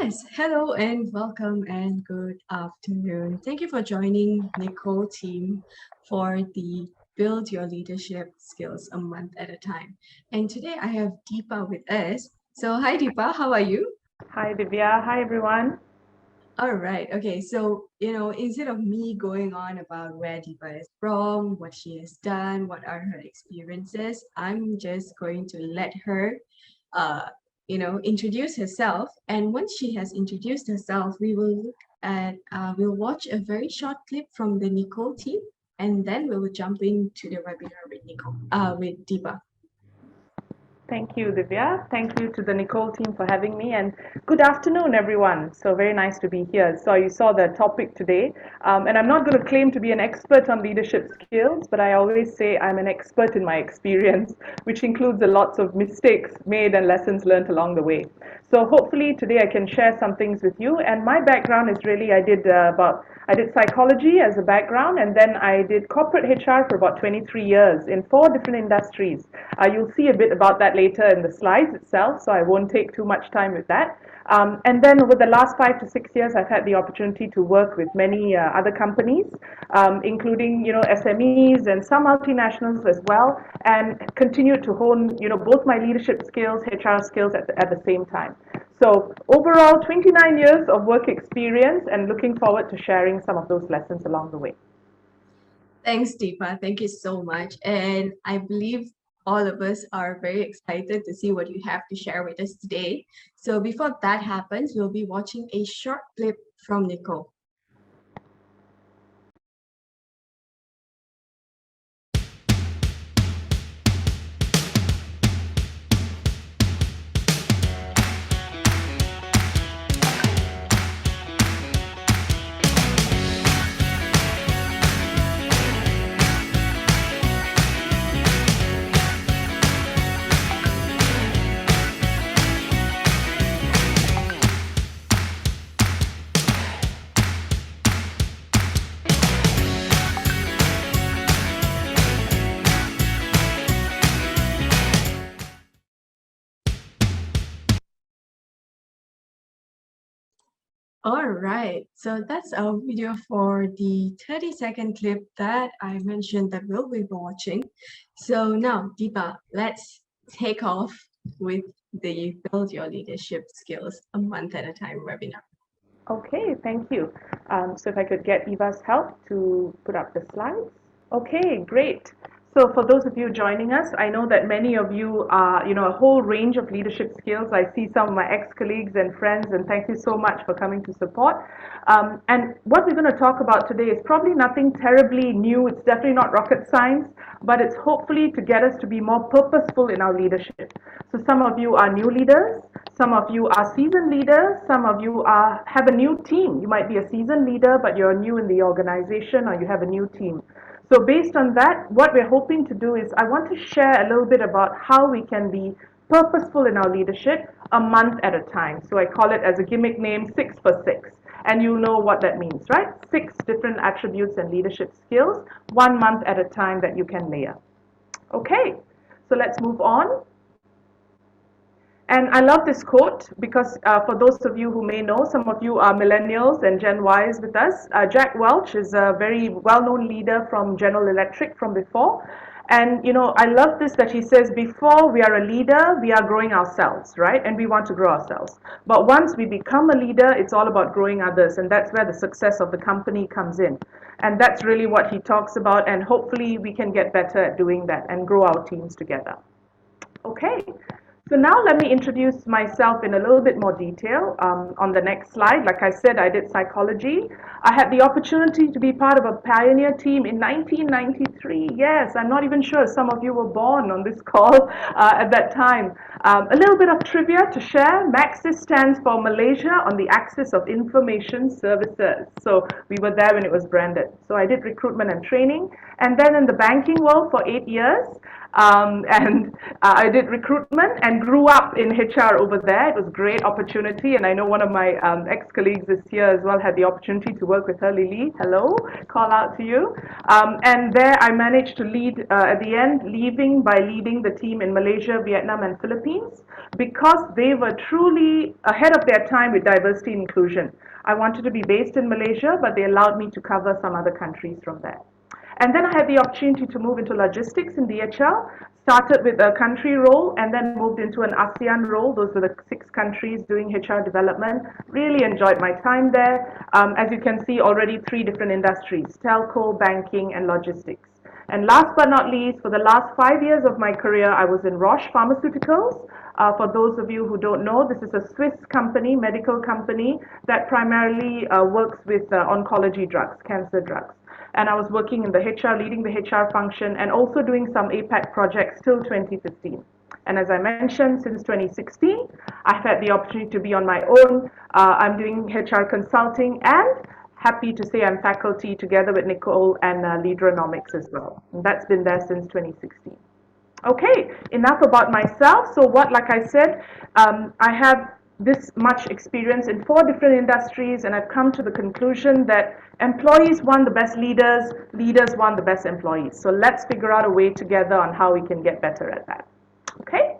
Yes, hello and welcome and good afternoon. Thank you for joining Necole team for the Build Your Leadership Skills a Month at a Time. And today I have Deepa with us. So hi Deepa, how are you? Hi Divya, hi everyone. All right, okay. So, instead of me going on about where Deepa is from, what she has done, what are her experiences, I'm just going to let her uh, introduce herself. And once she has introduced herself, we'll watch a very short clip from the Necole team, and then we will jump into the webinar with Deepa. Thank you, Divya. Thank you to the Necole team for having me, and good afternoon, everyone. So very nice to be here. So you saw the topic today, and I'm not going to claim to be an expert on leadership skills, but I always say I'm an expert in my experience, which includes a lots of mistakes made and lessons learned along the way. So hopefully today I can share some things with you. And my background is really I did psychology as a background, and then I did corporate HR for about 23 years in four different industries. You'll see a bit about that later in the slides itself, so I won't take too much time with that. And then over the last 5 to 6 years, I've had the opportunity to work with many other companies, including SMEs and some multinationals as well, and continue to hone both my leadership skills, HR skills at the same time. So overall, 29 years of work experience, and looking forward to sharing some of those lessons along the way. Thanks, Deepa. Thank you so much. And I believe all of us are very excited to see what you have to share with us today. So before that happens, we'll be watching a short clip from Necole. All right, so that's our video for the 30-second clip that I mentioned that we'll be watching. So now, Deepa, let's take off with the Build Your Leadership Skills a Month at a Time webinar. Okay, thank you. So if I could get Eva's help to put up the slides. Okay, great. So for those of you joining us, I know that many of you are, a whole range of leadership skills. I see some of my ex-colleagues and friends, and thank you so much for coming to support. And what we're going to talk about today is probably nothing terribly new. It's definitely not rocket science, but it's hopefully to get us to be more purposeful in our leadership. So some of you are new leaders, some of you are seasoned leaders, some of you have a new team. You might be a seasoned leader, but you're new in the organization, or you have a new team. So based on that, what we're hoping to do is I want to share a little bit about how we can be purposeful in our leadership a month at a time. So I call it as a gimmick name 6 for 6. And you know what that means, right? 6 different attributes and leadership skills, 1 month at a time that you can layer. Okay, so let's move on. And I love this quote because for those of you who may know, some of you are millennials and Gen Ys with us. Jack Welch is a very well-known leader from General Electric from before. And I love this that he says, before we are a leader, we are growing ourselves, right? And we want to grow ourselves. But once we become a leader, it's all about growing others. And that's where the success of the company comes in. And that's really what he talks about. And hopefully we can get better at doing that and grow our teams together. Okay, so now let me introduce myself in a little bit more detail on the next slide. Like I said, I did psychology. I had the opportunity to be part of a pioneer team in 1993. Yes, I'm not even sure some of you were born on this call at that time. A little bit of trivia to share. MAXIS stands for Malaysia on the Axis of Information Services. So we were there when it was branded. So I did recruitment and training. And then in the banking world for 8 years, And I did recruitment and grew up in HR over there. It was a great opportunity, and I know one of my ex-colleagues this year as well had the opportunity to work with her, Lily. Hello, call out to you. And there I managed to lead, at the end, leaving by leading the team in Malaysia, Vietnam, and Philippines because they were truly ahead of their time with diversity and inclusion. I wanted to be based in Malaysia, but they allowed me to cover some other countries from there. And then I had the opportunity to move into logistics in DHL, started with a country role and then moved into an ASEAN role. Those were the 6 countries doing HR development. Really enjoyed my time there. As you can see, already 3 different industries, telco, banking, and logistics. And last but not least, for the last 5 years of my career, I was in Roche Pharmaceuticals. For those of you who don't know, this is a Swiss company, medical company, that primarily works with oncology drugs, cancer drugs. And I was working in the HR, leading the HR function, and also doing some APAC projects till 2015. And as I mentioned, since 2016, I've had the opportunity to be on my own. I'm doing HR consulting and happy to say I'm faculty together with Necole and Leaderonomics as well. And that's been there since 2016. Okay, enough about myself. So what, like I said, I have this much experience in 4 different industries, and I've come to the conclusion that employees want the best leaders, leaders want the best employees. So let's figure out a way together on how we can get better at that. Okay,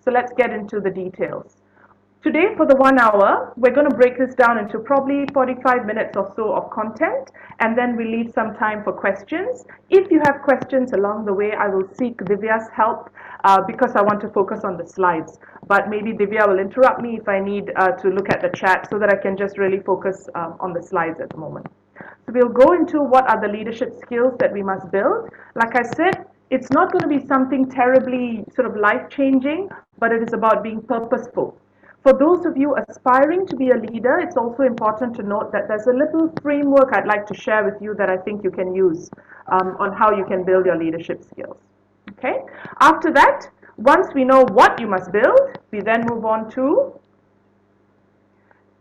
so let's get into the details. Today, for the 1 hour, we're going to break this down into probably 45 minutes or so of content, and then we leave some time for questions. If you have questions along the way, I will seek Divya's help because I want to focus on the slides. But maybe Divya will interrupt me if I need to look at the chat so that I can just really focus on the slides at the moment. So we'll go into what are the leadership skills that we must build. Like I said, it's not going to be something terribly sort of life-changing, but it is about being purposeful. For those of you aspiring to be a leader, it's also important to note that there's a little framework I'd like to share with you that I think you can use on how you can build your leadership skills. Okay? After that, once we know what you must build, we then move on to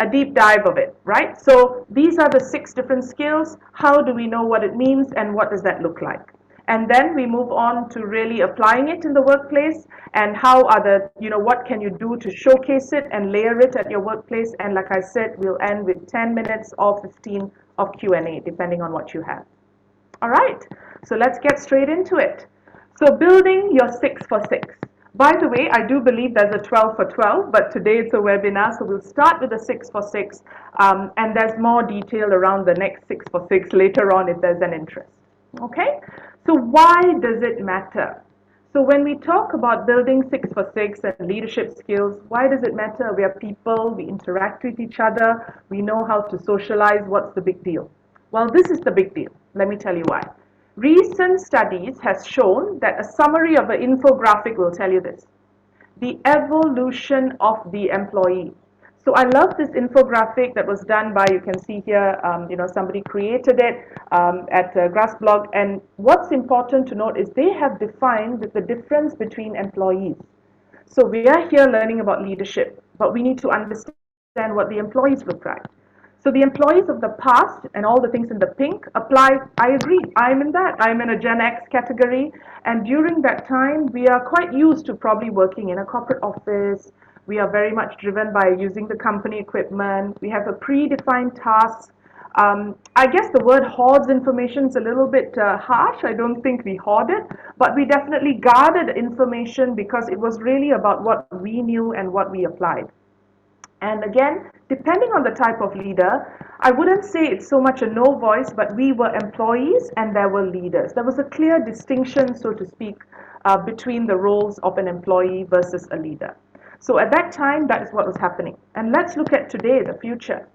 a deep dive of it, right? So these are the 6 different skills. How do we know what it means and what does that look like? And then we move on to really applying it in the workplace and how are the, what can you do to showcase it and layer it at your workplace. And like I said, we'll end with 10 minutes or 15 of Q&A, depending on what you have. All right, so let's get straight into it. So building your 6 for 6. By the way, I do believe there's a 12 for 12, but today it's a webinar, so we'll start with the 6 for 6, and there's more detail around the next 6 for 6 later on if there's an interest. Okay, so why does it matter? So when we talk about building 6 for 6 and leadership skills, why does it matter? We are people, we interact with each other, we know how to socialize. What's the big deal? Well, this is the big deal. Let me tell you why. Recent studies has shown that a summary of an infographic will tell you this. The evolution of the employee. So I love this infographic that was done by, you can see here, somebody created it at Grassblog. And what's important to note is they have defined the difference between employees. So we are here learning about leadership, but we need to understand what the employees look like. So the employees of the past and all the things in the pink apply. I agree. I'm in that. I'm in a Gen X category. And during that time, we are quite used to probably working in a corporate office. We are very much driven by using the company equipment. We have a predefined task. I guess the word hoards information is a little bit harsh. I don't think we hoarded, but we definitely guarded information because it was really about what we knew and what we applied. And again, depending on the type of leader, I wouldn't say it's so much a no voice, but we were employees and there were leaders. There was a clear distinction, so to speak, between the roles of an employee versus a leader. So at that time, that is what was happening. And let's look at today, the future.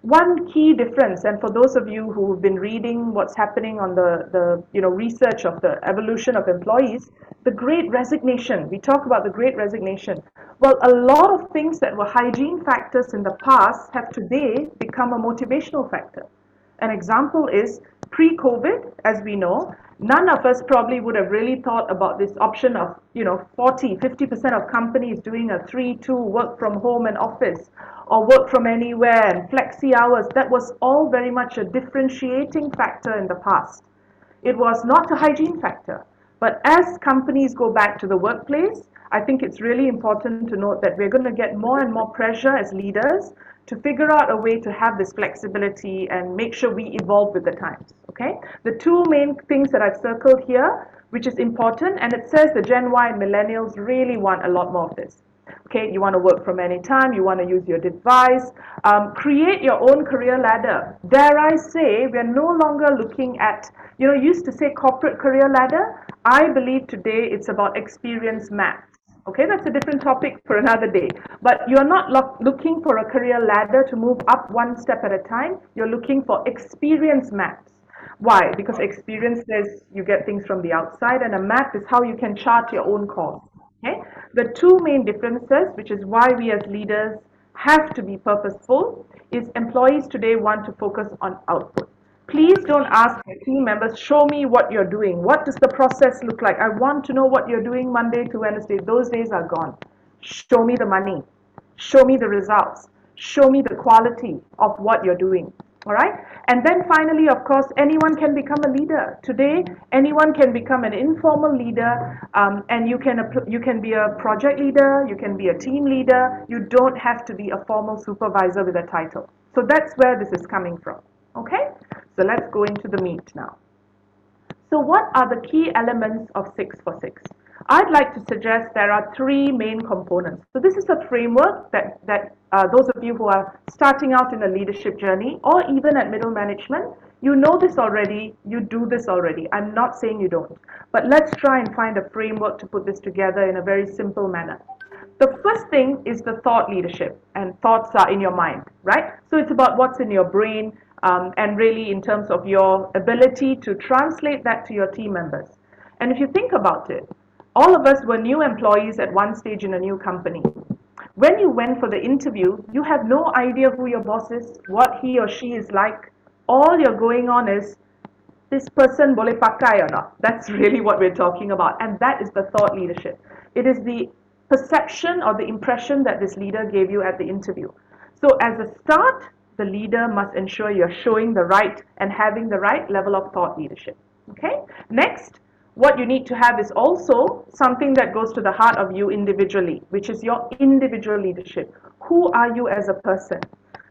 One key difference, and for those of you who've been reading what's happening on the research of the evolution of employees, the Great Resignation. We talk about the Great Resignation. Well, a lot of things that were hygiene factors in the past have today become a motivational factor. An example is pre-COVID, as we know, none of us probably would have really thought about this option of 40-50% of companies doing a 3-2 work from home and office or work from anywhere and flexi hours. That was all very much a differentiating factor in the past. It was not a hygiene factor. But as companies go back to the workplace, I think it's really important to note that we're going to get more and more pressure as leaders to figure out a way to have this flexibility and make sure we evolve with the times. Okay? The two main things that I've circled here, which is important, and it says the Gen Y and millennials really want a lot more of this. Okay, you want to work from any time, you want to use your device, create your own career ladder. Dare I say, we're no longer looking at, used to say corporate career ladder. I believe today it's about experience maps. Okay, that's a different topic for another day. But you're not looking for a career ladder to move up one step at a time. You're looking for experience maps. Why? Because experience says you get things from the outside, and a map is how you can chart your own course. Okay? The two main differences, which is why we as leaders have to be purposeful, is employees today want to focus on output. Please don't ask your team members, show me what you're doing. What does the process look like? I want to know what you're doing Monday to Wednesday. Those days are gone. Show me the money. Show me the results. Show me the quality of what you're doing. All right. And then finally, of course, anyone can become a leader. Today, anyone can become an informal leader, and you can be a project leader, you can be a team leader. You don't have to be a formal supervisor with a title. So that's where this is coming from. Okay. So let's go into the meat now. So what are the key elements of 6 for 6? I'd like to suggest there are three main components. So this is a framework that those of you who are starting out in a leadership journey or even at middle management, you know this already, you do this already. I'm not saying you don't, but let's try and find a framework to put this together in a very simple manner. The first thing is the thought leadership, and thoughts are in your mind, right? So it's about what's in your brain, and really in terms of your ability to translate that to your team members. And if you think about it, all of us were new employees at one stage in a new company. When you went for the interview, you have no idea who your boss is, what he or she is like. All you're going on is, this person boleh pakai or not. That's really what we're talking about. And that is the thought leadership. It is the perception or the impression that this leader gave you at the interview. So as a start, the leader must ensure you're showing the right and having the right level of thought leadership. Okay? Next, what you need to have is also something that goes to the heart of you individually, which is your individual leadership. Who are you as a person?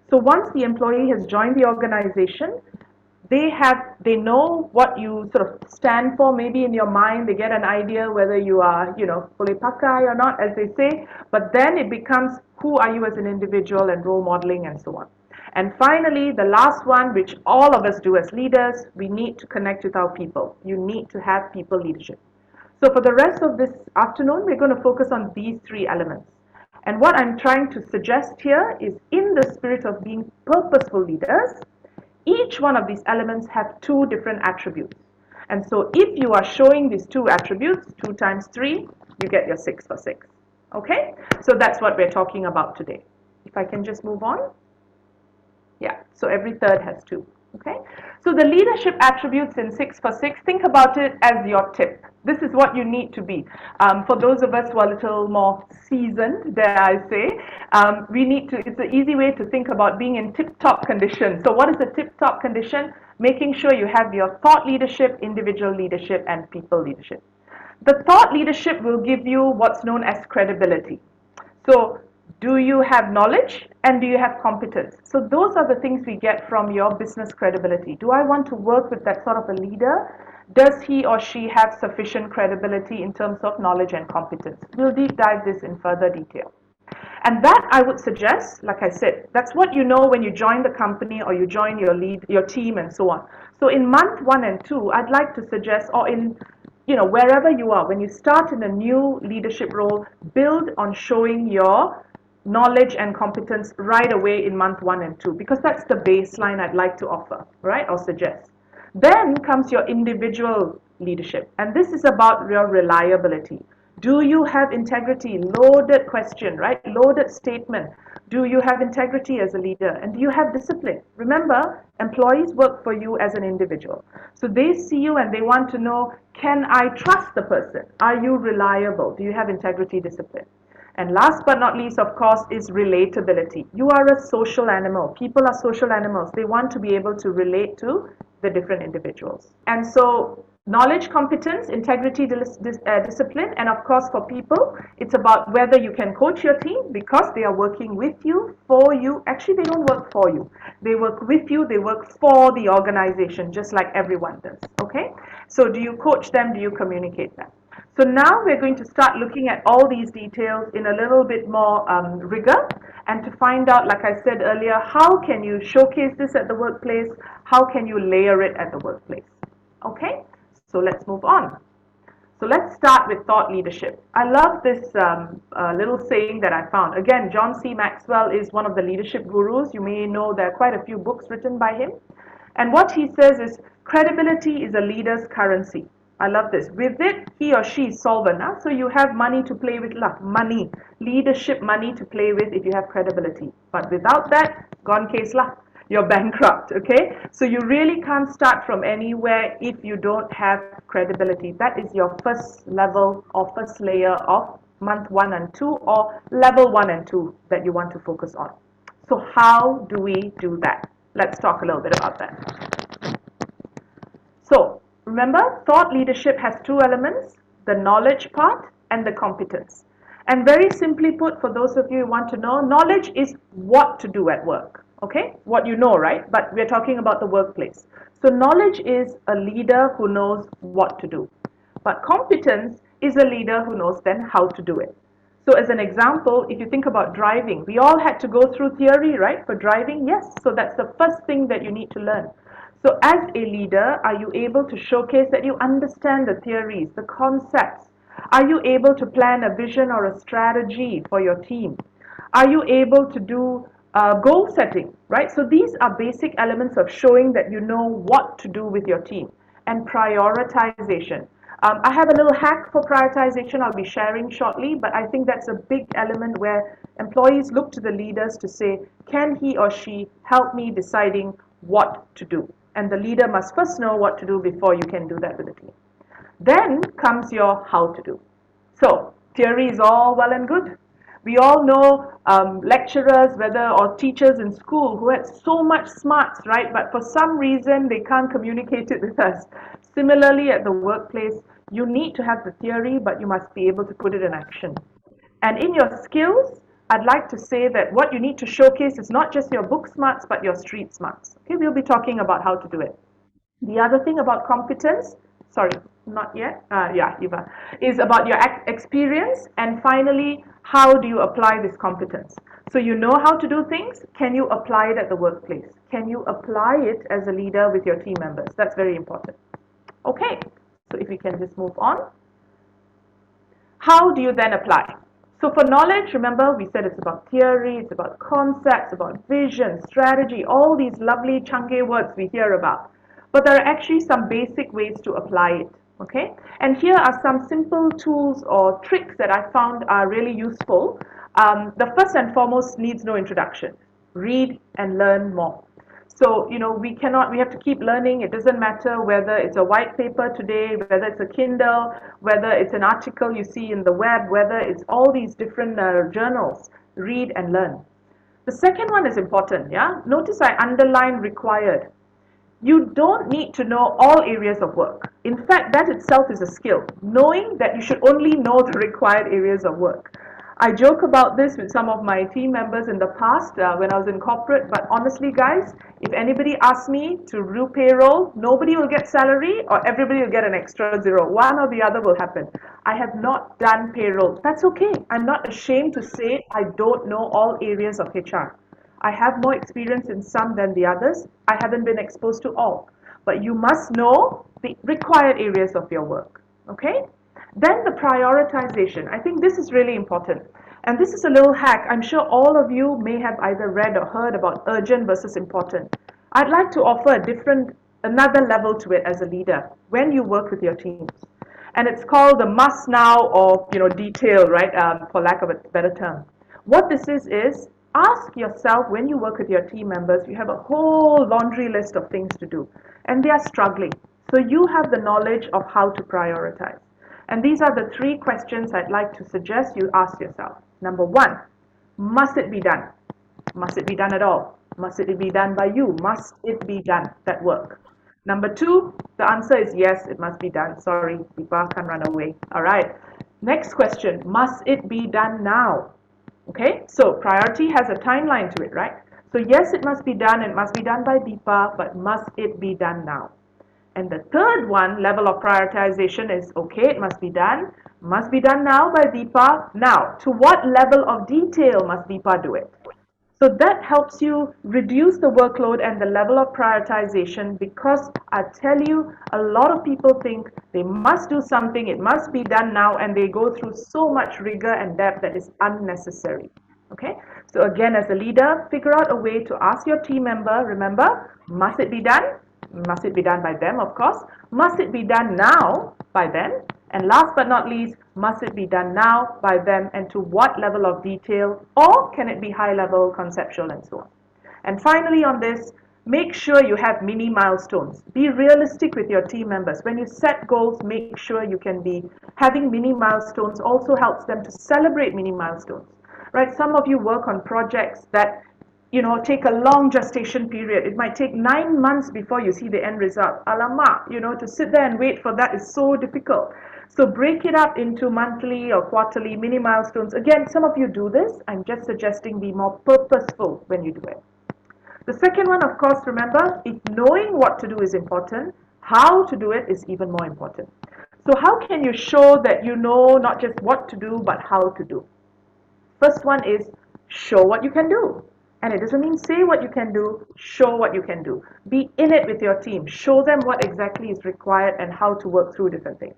So once the employee has joined the organization, they know what you sort of stand for. Maybe in your mind they get an idea whether you are, boleh pakai or not, as they say. But then it becomes, who are you as an individual, and role modeling and so on. And finally, the last one, which all of us do as leaders, we need to connect with our people. You need to have people leadership. So for the rest of this afternoon, we're going to focus on these three elements. And what I'm trying to suggest here is, in the spirit of being purposeful leaders, each one of these elements have two different attributes. And so if you are showing these two attributes, 2 times 3, you get your 6 for 6. Okay? So that's what we're talking about today. If I can just move on. Yeah, so every third has 2. Okay? So the leadership attributes in 6 for 6, think about it as your tip. This is what you need to be. For those of us who are a little more seasoned, dare I say, it's an easy way to think about being in tip-top condition. So what is a tip-top condition? Making sure you have your thought leadership, individual leadership, and people leadership. The thought leadership will give you what's known as credibility. So do you have knowledge and do you have competence? So those are the things we get from your business credibility. Do I want to work with that sort of a leader? Does he or she have sufficient credibility in terms of knowledge and competence? We'll deep dive this in further detail. And that, I would suggest, like I said, that's what you know when you join the company or you join your team and so on. So in month 1 and 2, I'd like to suggest, or in wherever you are, when you start in a new leadership role, build on showing your knowledge and competence right away in month 1 and 2, because that's the baseline I'd like to offer, right, or suggest. Then comes your individual leadership, and this is about your reliability. Do you have integrity? Loaded question, right? Loaded statement. Do you have integrity as a leader? And do you have discipline? Remember, employees work for you as an individual. So they see you and they want to know, can I trust the person? Are you reliable? Do you have integrity, discipline? And last but not least, of course, is relatability. You are a social animal. People are social animals. They want to be able to relate to the different individuals. And so Knowledge, competence, integrity, discipline, and of course for people, it's about whether you can coach your team because they are working with you, for you. Actually, they don't work for you. They work with you, they work for the organization, just like everyone does, okay? So do you coach them? Do you communicate them? So now we're going to start looking at all these details in a little bit more rigor and to find out, like I said earlier, how can you showcase this at the workplace? How can you layer it at the workplace? Okay, so let's move on. So let's start with thought leadership. I love this little saying that I found. Again, John C. Maxwell is one of the leadership gurus. You may know there are quite a few books written by him. And what he says is credibility is a leader's currency. I love this. With it, he or she is solvent. Huh? So you have money to play with, money, leadership money to play with if you have credibility. But without that, gone case lah. You're bankrupt, okay? So you really can't start from anywhere if you don't have credibility. That is your first level or first layer of month 1 and 2 or level 1 and 2 that you want to focus on. So how do we do that? Let's talk a little bit about that. So remember, thought leadership has two elements, the knowledge part and the competence. And very simply put, for those of you who want to know, knowledge is what to do at work. Okay, what you know, right? But we're talking about the workplace. So knowledge is a leader who knows what to do. But competence is a leader who knows then how to do it. So as an example, if you think about driving, we all had to go through theory, right? For driving, yes. So that's the first thing that you need to learn. So as a leader, are you able to showcase that you understand the theories, the concepts? Are you able to plan a vision or a strategy for your team? Are you able to do goal setting, right? So these are basic elements of showing that you know what to do with your team. And prioritization. I have a little hack for prioritization I'll be sharing shortly, but I think that's a big element where employees look to the leaders to say, can he or she help me deciding what to do? And the leader must first know what to do before you can do that with the team. Then comes your how to do. So theory is all well and good. We all know lecturers, whether or teachers in school who had so much smarts, right? But for some reason they can't communicate it with us. Similarly, at the workplace, you need to have the theory, but you must be able to put it in action. And in your skills, I'd like to say that what you need to showcase is not just your book smarts, but your street smarts. Okay, we'll be talking about how to do it. The other thing about competence, sorry, not yet, yeah, Eva, is about your experience, and finally, how do you apply this competence? So you know how to do things, can you apply it at the workplace? Can you apply it as a leader with your team members? That's very important. Okay, so if we can just move on. How do you then apply? So for knowledge, remember we said it's about theory, it's about concepts, about vision, strategy, all these lovely chunky words we hear about. But there are actually some basic ways to apply it. Okay? And here are some simple tools or tricks that I found are really useful. The first and foremost needs no introduction. Read and learn more. So, we have to keep learning. It doesn't matter whether it's a white paper today, whether it's a Kindle, whether it's an article you see in the web, whether it's all these different journals. Read and learn. The second one is important, yeah? Notice I underline required. You don't need to know all areas of work. In fact, that itself is a skill, knowing that you should only know the required areas of work. I joke about this with some of my team members in the past when I was in corporate, but honestly, guys, if anybody asks me to do payroll, nobody will get salary or everybody will get an extra zero. One or the other will happen. I have not done payroll. That's okay. I'm not ashamed to say I don't know all areas of HR. I have more experience in some than the others. I haven't been exposed to all. But you must know the required areas of your work. Okay? Then the prioritization. I think this is really important. And this is a little hack. I'm sure all of you may have either read or heard about urgent versus important. I'd like to offer another level to it as a leader when you work with your teams. And it's called the must now or detail, right? For lack of a better term. What this is ask yourself when you work with your team members, you have a whole laundry list of things to do and they are struggling. So you have the knowledge of how to prioritize. And these are the 3 questions I'd like to suggest you ask yourself. Number 1, must it be done? Must it be done at all? Must it be done by you? Must it be done, that work? Number two, the answer is yes, it must be done. Sorry, Deepa can't run away. All right. Next question, must it be done now? Okay, so priority has a timeline to it, right? So yes, it must be done. It must be done by Deepa, but must it be done now? And the third one, level of prioritization, is okay, it must be done now by Deepa. Now, to what level of detail must Deepa do it? So that helps you reduce the workload and the level of prioritization, because I tell you, a lot of people think they must do something, it must be done now, and they go through so much rigor and depth that is unnecessary. Okay, so again, as a leader, figure out a way to ask your team member, remember, must it be done? Must it be done by them, of course? Must it be done now by them? And last but not least, must it be done now by them, and to what level of detail, or can it be high level, conceptual, and so on? And finally on this, make sure you have mini milestones. Be realistic with your team members. When you set goals, make sure you can be having mini milestones also helps them to celebrate mini milestones. Right? Some of you work on projects that take a long gestation period. It might take 9 months before you see the end result. Alamak, to sit there and wait for that is so difficult. So break it up into monthly or quarterly mini milestones. Again, some of you do this. I'm just suggesting be more purposeful when you do it. The second one, of course, remember, if knowing what to do is important, how to do it is even more important. So how can you show that you know not just what to do, but how to do? First one is show what you can do. And it doesn't mean say what you can do, show what you can do. Be in it with your team. Show them what exactly is required and how to work through different things.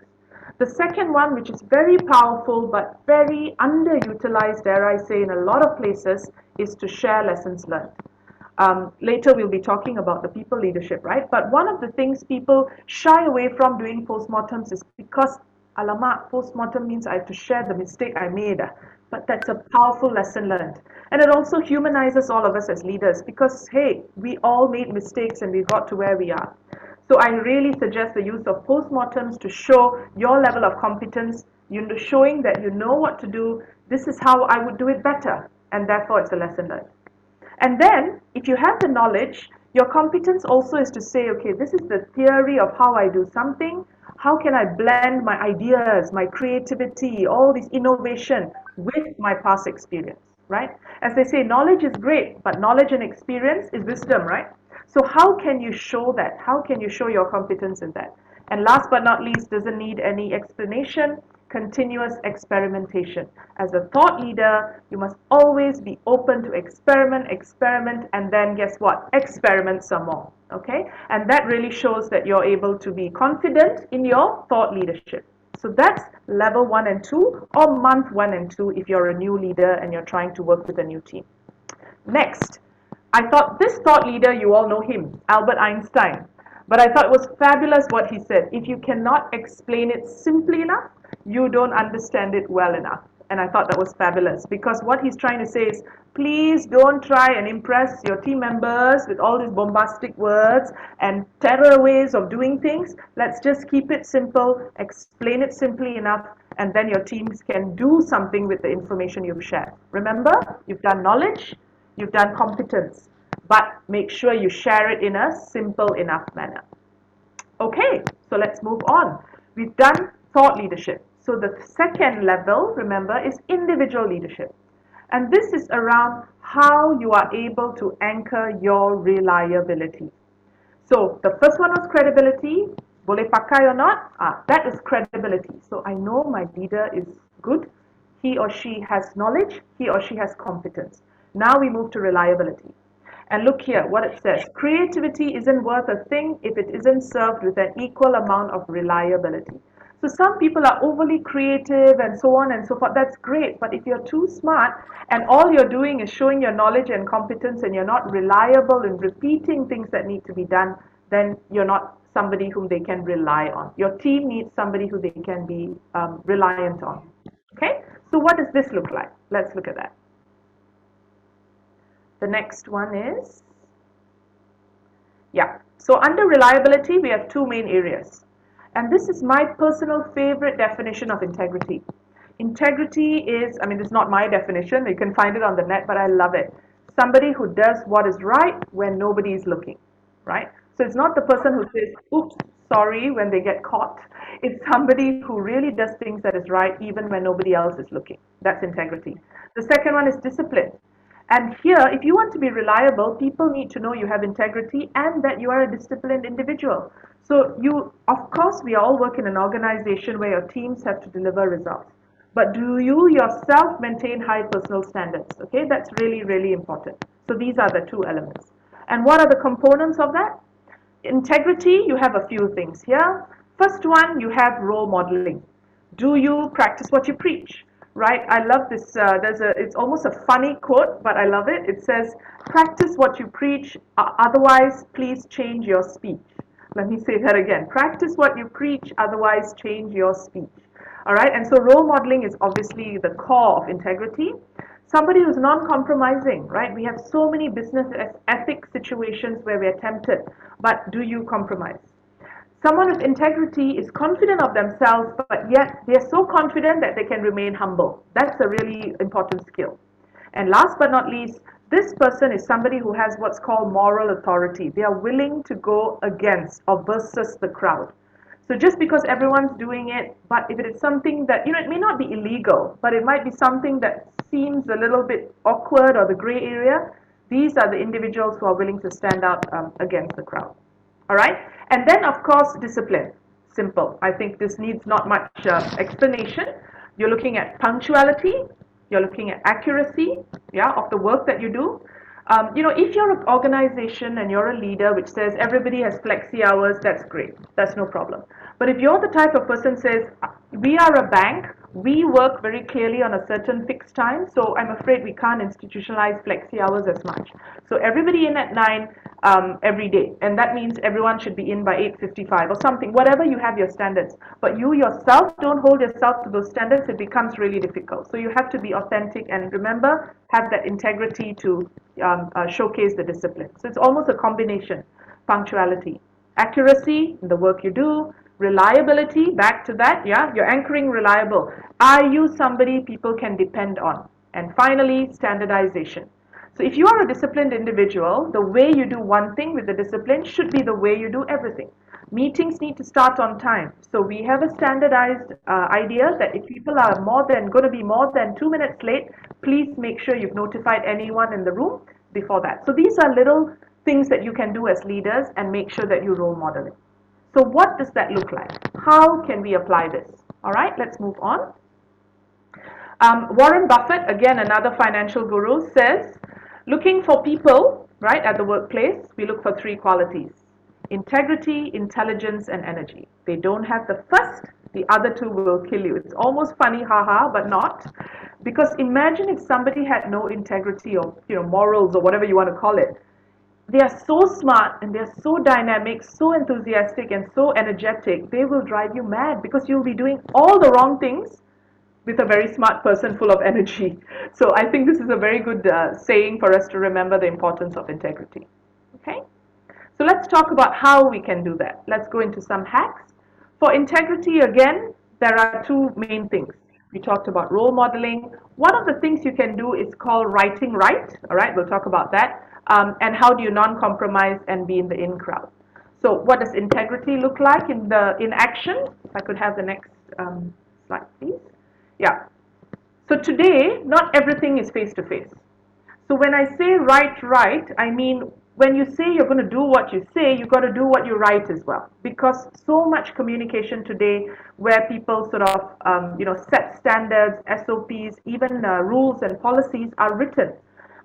The second one, which is very powerful but very underutilized, dare I say, in a lot of places, is to share lessons learned. Later we'll be talking about the people leadership, right? But one of the things people shy away from doing postmortems is because, alamak, postmortem means I have to share the mistake I made. But that's a powerful lesson learned. And it also humanizes all of us as leaders, because, hey, we all made mistakes and we got to where we are. So I really suggest the use of postmortems to show your level of competence, showing that you know what to do. This is how I would do it better. And therefore, it's a lesson learned. And then, if you have the knowledge, your competence also is to say, okay, this is the theory of how I do something. How can I blend my ideas, my creativity, all this innovation with my past experience, right? As they say, knowledge is great, but knowledge and experience is wisdom, right? So how can you show that? How can you show your competence in that? And last but not least, doesn't need any explanation, continuous experimentation. As a thought leader, you must always be open to experiment, and then guess what? Experiment some more, okay? And that really shows that you're able to be confident in your thought leadership. So that's level 1 and 2, or month 1 and 2 if you're a new leader and you're trying to work with a new team. Next, I thought this thought leader, you all know him, Albert Einstein. But I thought it was fabulous what he said. If you cannot explain it simply enough, you don't understand it well enough. And I thought that was fabulous, because what he's trying to say is, please don't try and impress your team members with all these bombastic words and terror ways of doing things. Let's just keep it simple, explain it simply enough, and then your teams can do something with the information you've shared. Remember, you've done knowledge, you've done competence, but make sure you share it in a simple enough manner. Okay, so let's move on. We've done thought leadership. So the second level, remember, is individual leadership. And this is around how you are able to anchor your reliability. So the first one was credibility. Boleh pakai or not? That is credibility. So I know my leader is good. He or she has knowledge. He or she has competence. Now we move to reliability. And look here what it says. Creativity isn't worth a thing if it isn't served with an equal amount of reliability. So some people are overly creative and so on and so forth. That's great. But if you're too smart and all you're doing is showing your knowledge and competence, and you're not reliable in repeating things that need to be done, then you're not somebody whom they can rely on. Your team needs somebody who they can be reliant on. Okay? So what does this look like? Let's look at that. The next one is, so under reliability, we have two main areas. And this is my personal favorite definition of integrity. Integrity is, this is not my definition, you can find it on the net, but I love it. Somebody who does what is right when nobody is looking, right? So it's not the person who says, oops, sorry, when they get caught. It's somebody who really does things that is right even when nobody else is looking. That's integrity. The second one is discipline. And here, if you want to be reliable, people need to know you have integrity and that you are a disciplined individual. So you, of course, we all work in an organization where your teams have to deliver results. But do you yourself maintain high personal standards? Okay, that's really, really important. So these are the two elements. And what are the components of that? Integrity, you have a few things here. First one, you have role modeling. Do you practice what you preach? Right? I love this. It's almost a funny quote, but I love it. It says, "Practice what you preach. Otherwise, please change your speech." Let me say that again. Practice what you preach. Otherwise, change your speech. All right. And so, role modeling is obviously the core of integrity. Somebody who's non-compromising, right? We have so many business ethics situations where we are tempted, but do you compromise? Someone with integrity is confident of themselves, but yet they're so confident that they can remain humble. That's a really important skill. And last but not least, this person is somebody who has what's called moral authority. They are willing to go against or versus the crowd. So just because everyone's doing it, but if it is something that, it may not be illegal, but it might be something that seems a little bit awkward or the gray area, these are the individuals who are willing to stand out against the crowd. All right? And then, of course, discipline. Simple. I think this needs not much explanation. You're looking at punctuality, you're looking at accuracy, yeah, of the work that you do. If you're an organization and you're a leader which says everybody has flexi hours, that's great. That's no problem. But if you're the type of person says, we are a bank, we work very clearly on a certain fixed time, so I'm afraid we can't institutionalize flexi hours as much. So everybody in at 9 every day, and that means everyone should be in by 8:55 or something, whatever you have your standards. But you yourself don't hold yourself to those standards, it becomes really difficult. So you have to be authentic and remember, have that integrity to showcase the discipline. So it's almost a combination. Punctuality, accuracy in the work you do, reliability, back to that, yeah, you're anchoring reliable. Are you somebody people can depend on? And finally, standardization. So if you are a disciplined individual, the way you do one thing with the discipline should be the way you do everything. Meetings need to start on time. So we have a standardized idea that if people are going to be more than 2 minutes late, please make sure you've notified anyone in the room before that. So these are little things that you can do as leaders and make sure that you role model it. So what does that look like? How can we apply this? All right, let's move on. Warren Buffett, again another financial guru, says, looking for people, right, at the workplace, we look for three qualities: integrity, intelligence, and energy. They don't have the first, the other two will kill you. It's almost funny, haha, but not. Because imagine if somebody had no integrity or morals or whatever you want to call it. They are so smart and they're so dynamic, so enthusiastic, and so energetic, they will drive you mad because you'll be doing all the wrong things with a very smart person full of energy. So I think this is a very good saying for us to remember the importance of integrity. Okay? So let's talk about how we can do that. Let's go into some hacks. For integrity, again, there are two main things. We talked about role modeling. One of the things you can do is called writing right. All right, we'll talk about that. And how do you non-compromise and be in the in crowd? So what does integrity look like in action? If I could have the next slide, please. Yeah. So today, not everything is face-to-face. So when I say right, I mean when you say you're going to do what you say, you've got to do what you write as well. Because so much communication today where people sort of, set standards, SOPs, even rules and policies are written.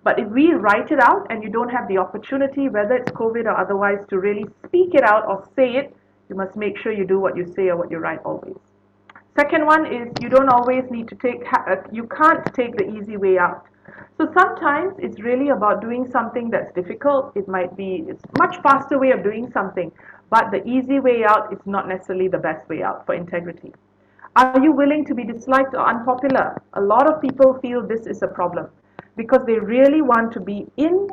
But if we write it out and you don't have the opportunity, whether it's COVID or otherwise, to really speak it out or say it, you must make sure you do what you say or what you write always. Second one is you don't always need to you can't take the easy way out. So sometimes it's really about doing something that's difficult. It's much faster way of doing something, but the easy way out is not necessarily the best way out for integrity. Are you willing to be disliked or unpopular? A lot of people feel this is a problem because they really want to be in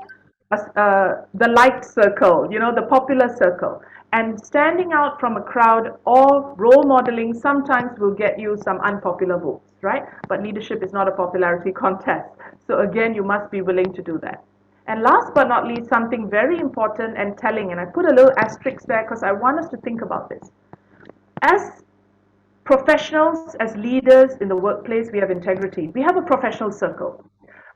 the liked circle, the popular circle. And standing out from a crowd or role modeling sometimes will get you some unpopular votes, right? But leadership is not a popularity contest. So again, you must be willing to do that. And last but not least, something very important and telling, and I put a little asterisk there because I want us to think about this. As professionals, as leaders in the workplace, we have integrity. We have a professional circle.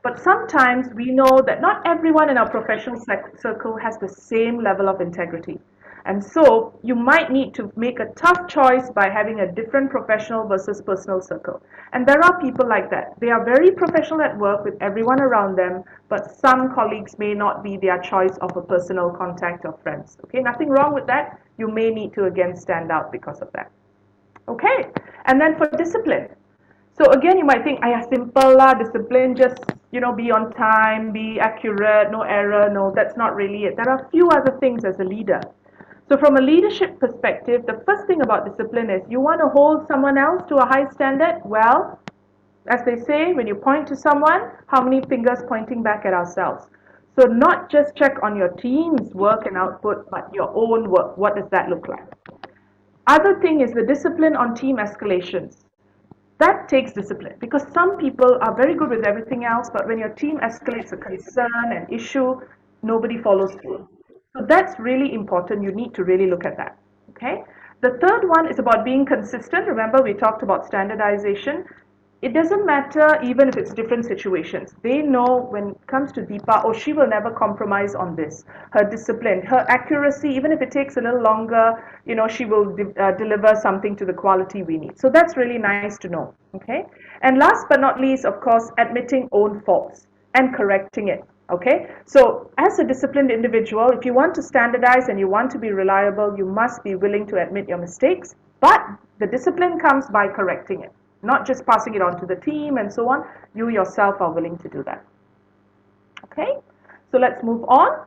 But sometimes we know that not everyone in our professional circle has the same level of integrity. And so you might need to make a tough choice by having a different professional versus personal circle. And there are people like that. They are very professional at work with everyone around them, but some colleagues may not be their choice of a personal contact or friends. Okay, nothing wrong with that. You may need to again stand out because of that. Okay, and then for discipline. So again, you might think, "Aya, simple lah, discipline, just, be on time, be accurate, no error." No, that's not really it. There are a few other things as a leader. So from a leadership perspective, the first thing about discipline is you want to hold someone else to a high standard. Well, as they say, when you point to someone, how many fingers pointing back at ourselves? So not just check on your team's work and output, but your own work. What does that look like? Other thing is the discipline on team escalations. That takes discipline because some people are very good with everything else, but when your team escalates a concern, an issue, nobody follows through. So that's really important. You need to really look at that. Okay. The third one is about being consistent. Remember, we talked about standardization. It doesn't matter even if it's different situations. They know when it comes to Deepa, oh, she will never compromise on this. Her discipline, her accuracy, even if it takes a little longer, she will deliver something to the quality we need. So that's really nice to know. Okay. And last but not least, of course, admitting own faults and correcting it. Okay. So as a disciplined individual, if you want to standardize and you want to be reliable, you must be willing to admit your mistakes. But the discipline comes by correcting it, not just passing it on to the team and so on. You yourself are willing to do that. Okay, so let's move on.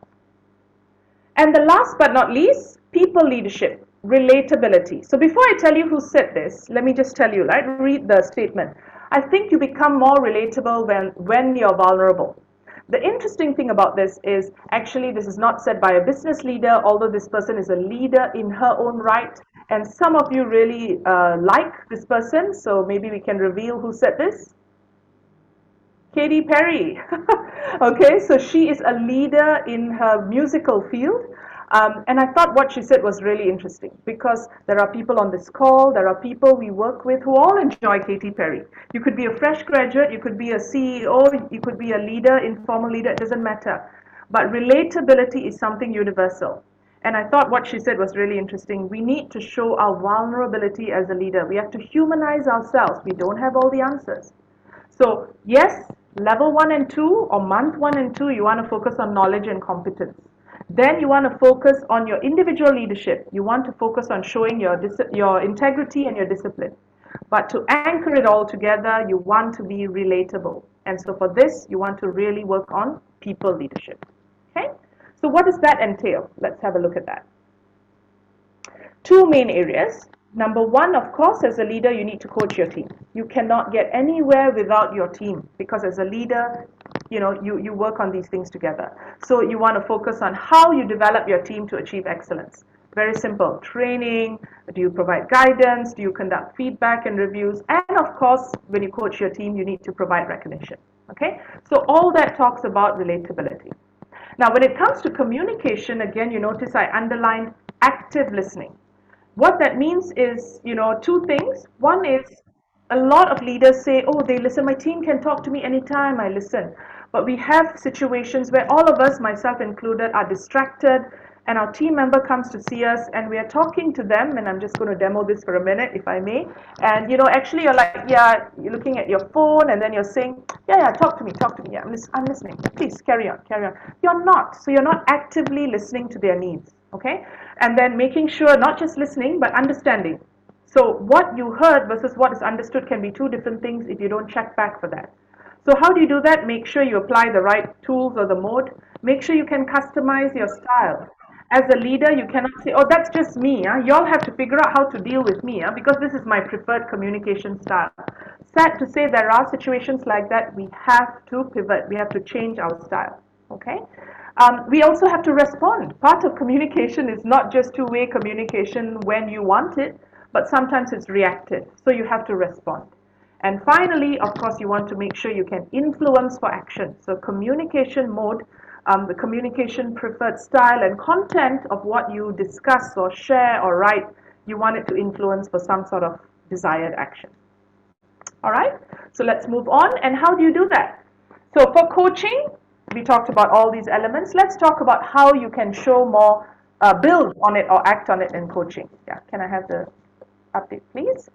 And the last but not least, people leadership, relatability. So before I tell you who said this, let me just tell you, right? Read the statement. I think you become more relatable when you're vulnerable. The interesting thing about this is actually this is not said by a business leader, although this person is a leader in her own right. And some of you really like this person, so maybe we can reveal who said this. Katy Perry. Okay, so she is a leader in her musical field. And I thought what she said was really interesting because there are people on this call, there are people we work with who all enjoy Katy Perry. You could be a fresh graduate, you could be a CEO, you could be a leader, informal leader, it doesn't matter. But relatability is something universal. And I thought what she said was really interesting. We need to show our vulnerability as a leader. We have to humanize ourselves. We don't have all the answers. So yes, level 1 and 2 or month 1 and 2, you want to focus on knowledge and competence. Then you want to focus on your individual leadership. You want to focus on showing your integrity and your discipline. But to anchor it all together, you want to be relatable. And so for this, you want to really work on people leadership. Okay? So what does that entail? Let's have a look at that. Two main areas. Number one, of course, as a leader, you need to coach your team. You cannot get anywhere without your team because as a leader, you work on these things together. So you want to focus on how you develop your team to achieve excellence. Very simple. Training, do you provide guidance, do you conduct feedback and reviews, and of course, when you coach your team, you need to provide recognition. Okay? So all that talks about relatability. Now, when it comes to communication, again, you notice I underlined active listening. What that means is, two things. One is a lot of leaders say, oh, they listen, my team can talk to me anytime I listen. But we have situations where all of us, myself included, are distracted and our team member comes to see us and we are talking to them, and I'm just going to demo this for a minute if I may. And actually you're like, yeah, you're looking at your phone and then you're saying, yeah, talk to me, yeah, I'm listening. Please carry on. You're not. So you're not actively listening to their needs. Okay? And then making sure, not just listening, but understanding. So what you heard versus what is understood can be two different things if you don't check back for that. So how do you do that? Make sure you apply the right tools or the mode. Make sure you can customize your style. As a leader, you cannot say, oh, that's just me. You all have to figure out how to deal with me because this is my preferred communication style. Sad to say there are situations like that. We have to pivot. We have to change our style. Okay? We also have to respond. Part of communication is not just two-way communication when you want it, but sometimes it's reactive. So you have to respond. And finally, of course, you want to make sure you can influence for action. So communication mode the communication preferred style and content of what you discuss or share or write, you want it to influence for some sort of desired action. All right, so let's move on. And how do you do that? So for coaching, we talked about all these elements. Let's talk about how you can show more, build on it or act on it in coaching. Yeah, can I have the update, please?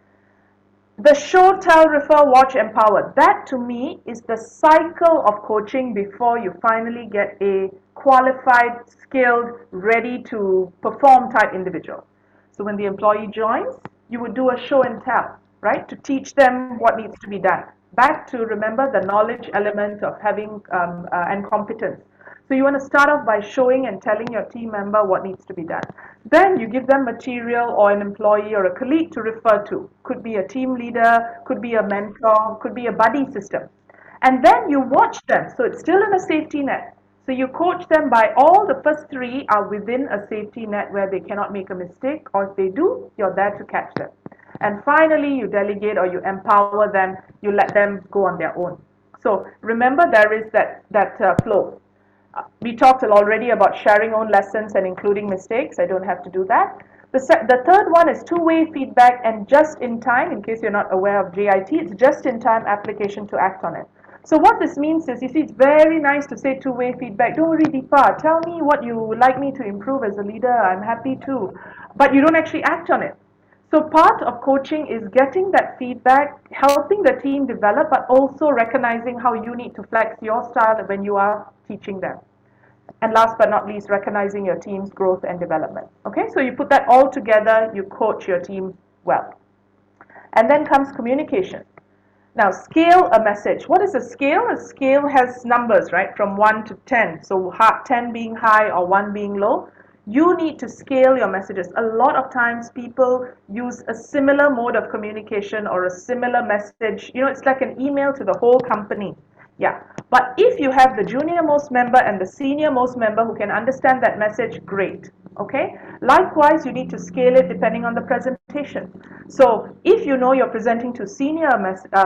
The show, tell, refer, watch, empower. That to me is the cycle of coaching before you finally get a qualified, skilled, ready to perform type individual. So when the employee joins, you would do a show and tell, right? To teach them what needs to be done. Back to remember the knowledge element of having and competence. So you want to start off by showing and telling your team member what needs to be done. Then you give them material or an employee or a colleague to refer to. Could be a team leader, could be a mentor, could be a buddy system. And then you watch them. So it's still in a safety net. So you coach them by all the first three are within a safety net where they cannot make a mistake, or if they do, you're there to catch them. And finally, you delegate or you empower them, you let them go on their own. So remember, there is that flow. We talked already about sharing own lessons and including mistakes. I don't have to do that. The third one is two-way feedback and just in time. In case you're not aware of JIT, it's just in time application to act on it. So what this means is, you see, it's very nice to say two-way feedback. Don't worry, Deepa, tell me what you would like me to improve as a leader. I'm happy to. But you don't actually act on it. So part of coaching is getting that feedback, helping the team develop, but also recognizing how you need to flex your style when you are teaching them. And last but not least, recognizing your team's growth and development. Okay, so you put that all together, you coach your team well. And then comes communication. Now, scale a message. What is a scale? A scale has numbers, right, from 1 to 10. So 10 being high or 1 being low. You need to scale your messages. A lot of times people use a similar mode of communication or a similar message. You know, it's like an email to the whole company. Yeah, but if you have the junior most member and the senior most member who can understand that message, great. Okay, likewise, you need to scale it depending on the presentation. So if you know you're presenting to senior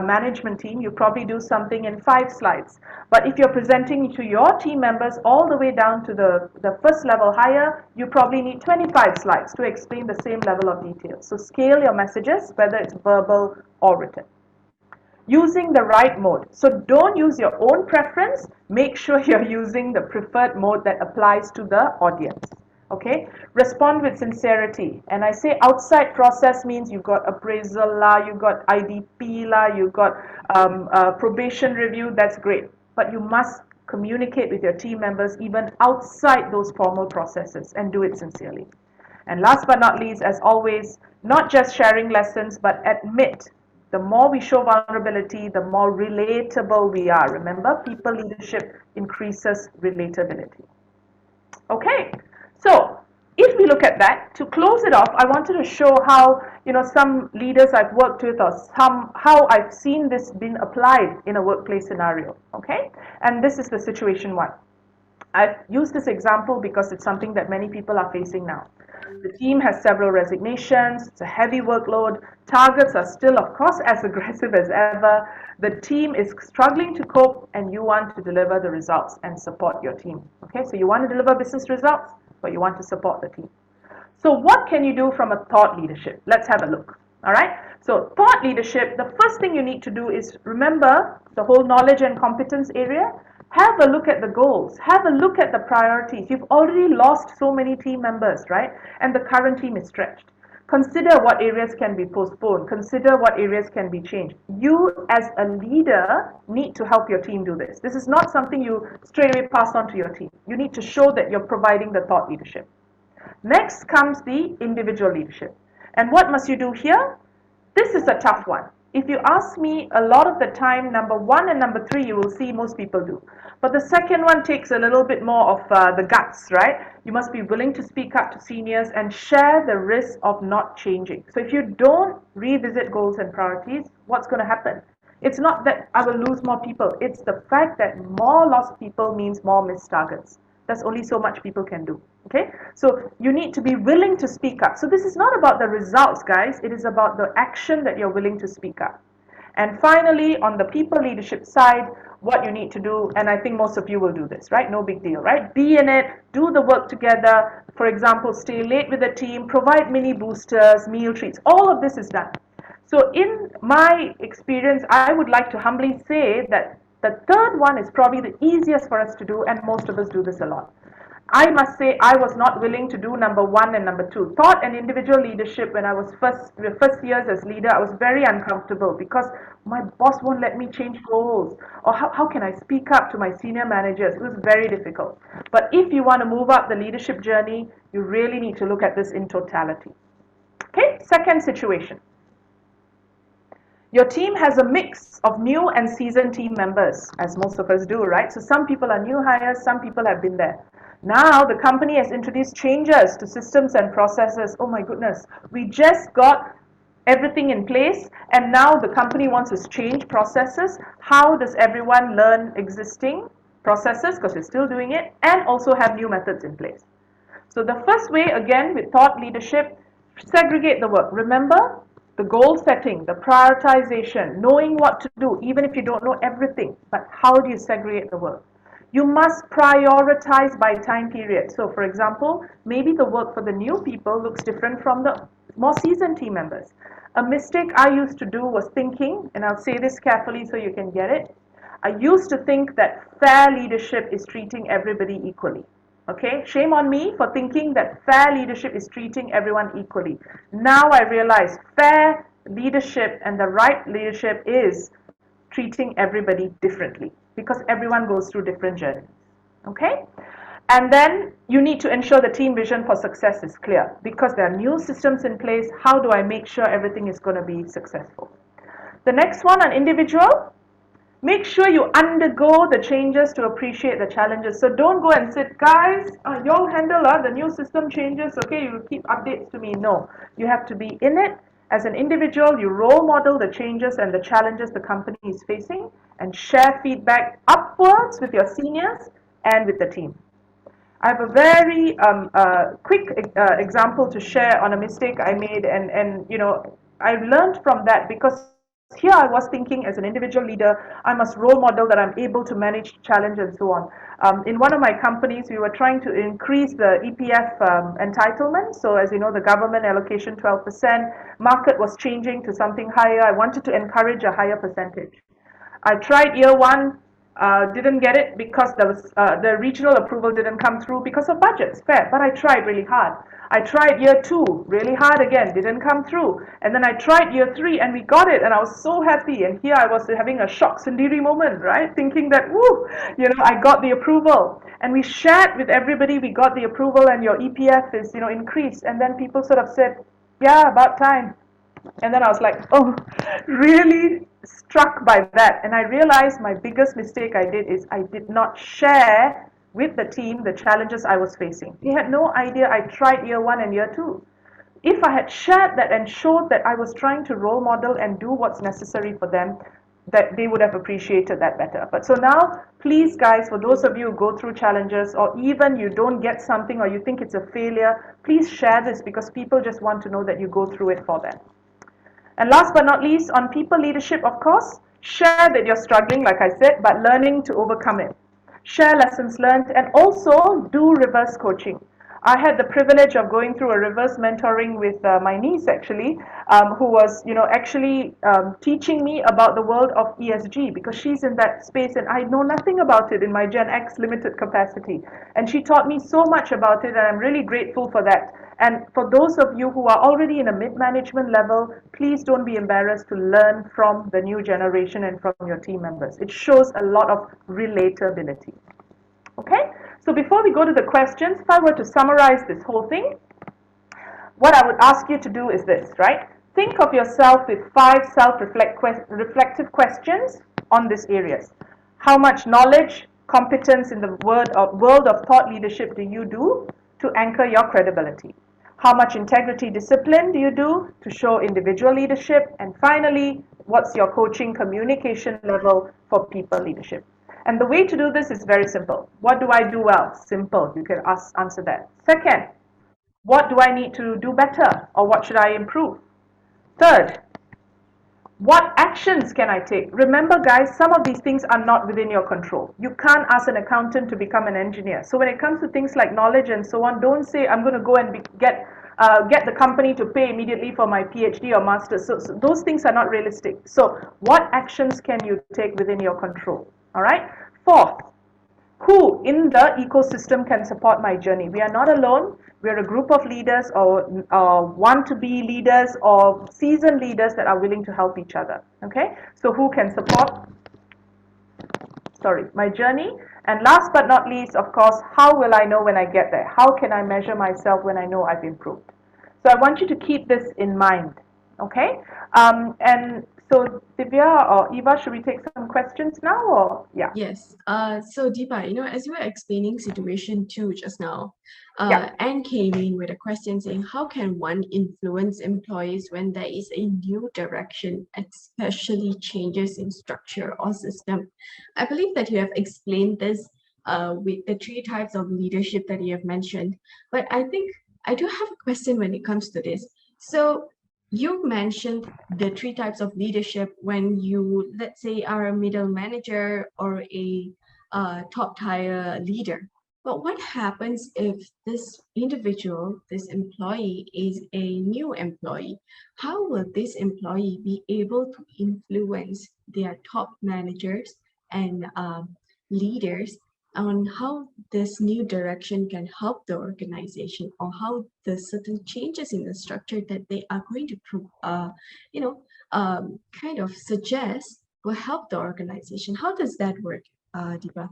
management team, you probably do something in 5 slides. But if you're presenting to your team members all the way down to the first level higher, you probably need 25 slides to explain the same level of detail. So scale your messages, whether it's verbal or written. Using the right mode. So don't use your own preference. Make sure you're using the preferred mode that applies to the audience. Okay, respond with sincerity. And I say outside process means you've got appraisal la, you've got IDP la, you've got probation review. That's great, but you must communicate with your team members even outside those formal processes and do it sincerely. And last but not least, as always, not just sharing lessons, but admit. The more we show vulnerability, the more relatable we are. Remember, people leadership increases relatability. Okay, so if we look at that, to close it off, I wanted to show how, some leaders I've worked with or how I've seen this being applied in a workplace scenario. Okay, and this is the situation one. I've used this example because it's something that many people are facing now. The team has several resignations, it's a heavy workload, targets are still, of course, as aggressive as ever. The team is struggling to cope and you want to deliver the results and support your team. Okay, so you want to deliver business results, but you want to support the team. So what can you do from a thought leadership? Let's have a look. All right, so thought leadership, the first thing you need to do is remember the whole knowledge and competence area. Have a look at the goals. Have a look at the priorities. You've already lost so many team members, right? And the current team is stretched. Consider what areas can be postponed. Consider what areas can be changed. You as a leader need to help your team do this. This is not something you straight away pass on to your team. You need to show that you're providing the thought leadership. Next comes the individual leadership. And what must you do here? This is a tough one. If you ask me, a lot of the time, number 1 and number 3, you will see most people do. But the second one takes a little bit more of the guts, right? You must be willing to speak up to seniors and share the risk of not changing. So if you don't revisit goals and priorities, what's going to happen? It's not that I will lose more people. It's the fact that more lost people means more missed targets. That's only so much people can do. Okay, so you need to be willing to speak up. So this is not about the results, guys. It is about the action that you're willing to speak up. And finally, on the people leadership side, what you need to do, and I think most of you will do this, right? No big deal, right? Be in it, do the work together. For example, stay late with the team, provide mini boosters, meal treats. All of this is done. So in my experience, I would like to humbly say that the third one is probably the easiest for us to do, and most of us do this a lot. I must say I was not willing to do number one and number two. Thought and individual leadership, when I was the first years as leader, I was very uncomfortable because my boss won't let me change roles. Or how can I speak up to my senior managers? It was very difficult. But if you want to move up the leadership journey, you really need to look at this in totality. Okay, second situation. Your team has a mix of new and seasoned team members, as most of us do, right? So some people are new hires, some people have been there. Now the company has introduced changes to systems and processes. Oh my goodness, we just got everything in place and now the company wants us to change processes. How does everyone learn existing processes, because we're still doing it, and also have new methods in place? So the first way, again, with thought leadership, segregate the work. Remember the goal setting, the prioritization, knowing what to do, even if you don't know everything. But how do you segregate the work? You must prioritize by time period. So for example, maybe the work for the new people looks different from the more seasoned team members. A mistake I used to do was thinking, and I'll say this carefully so you can get it. I used to think that fair leadership is treating everybody equally. Okay, shame on me for thinking that fair leadership is treating everyone equally. Now I realize fair leadership and the right leadership is treating everybody differently because everyone goes through different journeys. Okay? And then you need to ensure the team vision for success is clear because there are new systems in place. How do I make sure everything is going to be successful? The next one, an individual. Make sure you undergo the changes to appreciate the challenges. So don't go and sit, guys, you'll handle the new system changes, okay, you keep updates to me. No, you have to be in it. As an individual, you role model the changes and the challenges the company is facing and share feedback upwards with your seniors and with the team. I have a very quick example to share on a mistake I made, and I learned from that because here I was thinking as an individual leader, I must role model that I'm able to manage challenge and so on. In one of my companies, we were trying to increase the EPF entitlement. So as you know, the government allocation 12%, market was changing to something higher. I wanted to encourage a higher percentage. I tried year one, didn't get it because there was the regional approval didn't come through because of budgets. Fair, but I tried really hard. I tried year two, really hard again, didn't come through. And then I tried year three and we got it and I was so happy. And here I was having a shock sendiri moment, right? Thinking that, woo, I got the approval. And we shared with everybody, we got the approval and your EPF is, increased. And then people sort of said, yeah, about time. And then I was like, oh, really struck by that. And I realized my biggest mistake I did is I did not share with the team the challenges I was facing. They had no idea I tried year one and year two. If I had shared that and showed that I was trying to role model and do what's necessary for them, that they would have appreciated that better. But so now, please guys, for those of you who go through challenges or even you don't get something or you think it's a failure, please share this because people just want to know that you go through it for them. And last but not least, on people leadership, of course, share that you're struggling, like I said, but learning to overcome it. Share lessons learned and also do reverse coaching. I had the privilege of going through a reverse mentoring with my niece actually, who was, actually teaching me about the world of ESG because she's in that space and I know nothing about it in my Gen X limited capacity. And she taught me so much about it and I'm really grateful for that. And for those of you who are already in a mid-management level, please don't be embarrassed to learn from the new generation and from your team members. It shows a lot of relatability. Okay? So before we go to the questions, if I were to summarize this whole thing, what I would ask you to do is this, right? Think of yourself with 5 self-reflective questions on these areas. How much knowledge, competence in the world of thought leadership do you do to anchor your credibility? How much integrity, discipline do you do to show individual leadership? And finally, what's your coaching communication level for people leadership? And the way to do this is very simple. What do I do well? Simple. You can answer that. Second, what do I need to do better or what should I improve? Third, What actions can I take? Remember, guys, some of these things are not within your control. You can't ask an accountant to become an engineer. So when it comes to things like knowledge and so on, don't say I'm going to go and get the company to pay immediately for my PhD or master's. So those things are not realistic. So what actions can you take within your control? All right. Fourth, who in the ecosystem can support my journey? We are not alone. We're a group of leaders or want to be leaders or seasoned leaders that are willing to help each other. Okay, so who can support, sorry, my journey? And last but not least, of course, how will I know when I get there? How can I measure myself when I know I've improved? So I want you to keep this in mind. Okay, and so Divya or Eva, should we take some questions now, or yeah? Yes. So Deepa, as you were explaining situation two just now, Yeah. Anne came in with a question saying, how can one influence employees when there is a new direction, especially changes in structure or system? I believe that you have explained this with the three types of leadership that you have mentioned, but I think I do have a question when it comes to this. So you mentioned the three types of leadership when you, let's say, are a middle manager or a top tier leader. But what happens if this individual, this employee, is a new employee? How will this employee be able to influence their top managers and leaders on how this new direction can help the organization, or how the certain changes in the structure that they are going to you know kind of suggest will help the organization? How does that work, Deepa?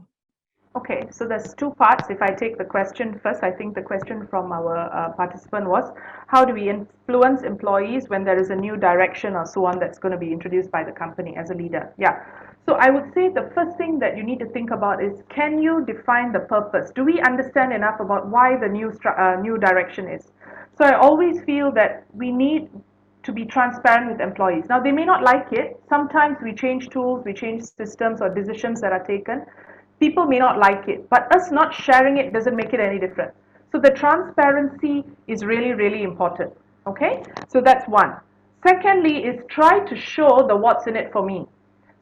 Okay, so there's two parts. If I take the question first, I think the question from our participant was, how do we influence employees when there is a new direction or so on that's going to be introduced by the company as a leader? Yeah. So I would say the first thing that you need to think about is, can you define the purpose? Do we understand enough about why the new direction is? So I always feel that we need to be transparent with employees. Now, they may not like it. Sometimes we change tools, we change systems or decisions that are taken. People may not like it, but us not sharing it doesn't make it any different. So the transparency is really, really important. Okay, so that's one. Secondly, is try to show the what's in it for me.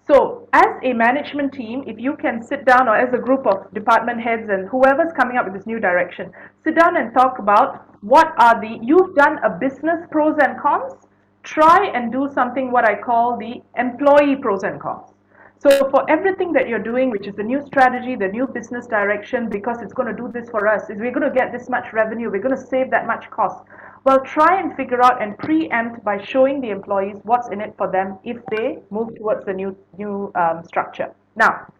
So, as a management team, if you can sit down, or as a group of department heads and whoever's coming up with this new direction, sit down and talk about what are you've done a business pros and cons, try and do something what I call the employee pros and cons. So for everything that you're doing, which is the new strategy, the new business direction, because it's going to do this for us, is we're going to get this much revenue, we're going to save that much cost. Well, try and figure out and preempt by showing the employees what's in it for them if they move towards the new structure. Now,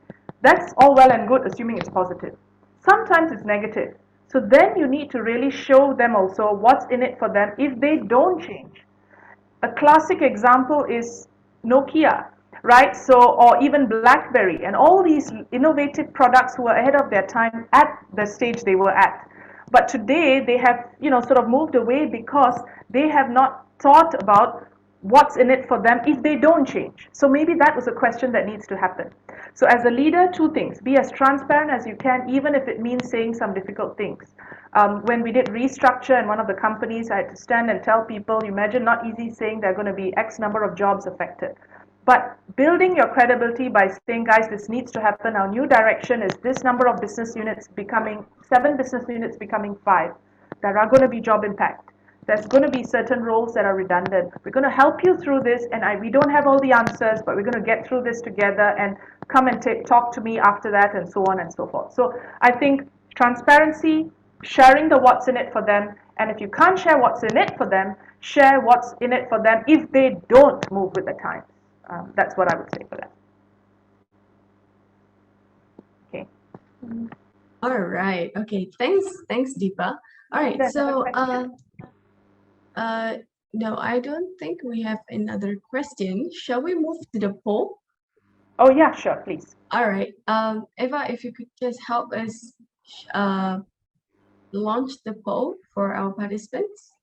that's all well and good, assuming it's positive. Sometimes it's negative. So then you need to really show them also what's in it for them if they don't change. A classic example is Nokia, right? So, or even BlackBerry, and all these innovative products who were ahead of their time at the stage they were at. But today they have, sort of moved away because they have not thought about what's in it for them if they don't change. So maybe that was a question that needs to happen. So as a leader, two things: be as transparent as you can, even if it means saying some difficult things. When we did restructure in one of the companies, I had to stand and tell people, imagine, not easy, saying there are going to be X number of jobs affected. But building your credibility by saying, guys, this needs to happen. Our new direction is this number of business units becoming 7 business units becoming 5. There are going to be job impact. There's going to be certain roles that are redundant. We're going to help you through this, and we don't have all the answers, but we're going to get through this together, and come and talk to me after that, and so on and so forth. So I think transparency, sharing the what's in it for them, and if you can't share what's in it for them, share what's in it for them if they don't move with the times. That's what I would say for that. Okay. All right. Okay. Thanks, Deepa. All Is right. there another So, question? uh, no, I don't think we have another question. Shall we move to the poll? Oh yeah, sure, please. All right. Eva, if you could just help us uh launch the poll for our participants.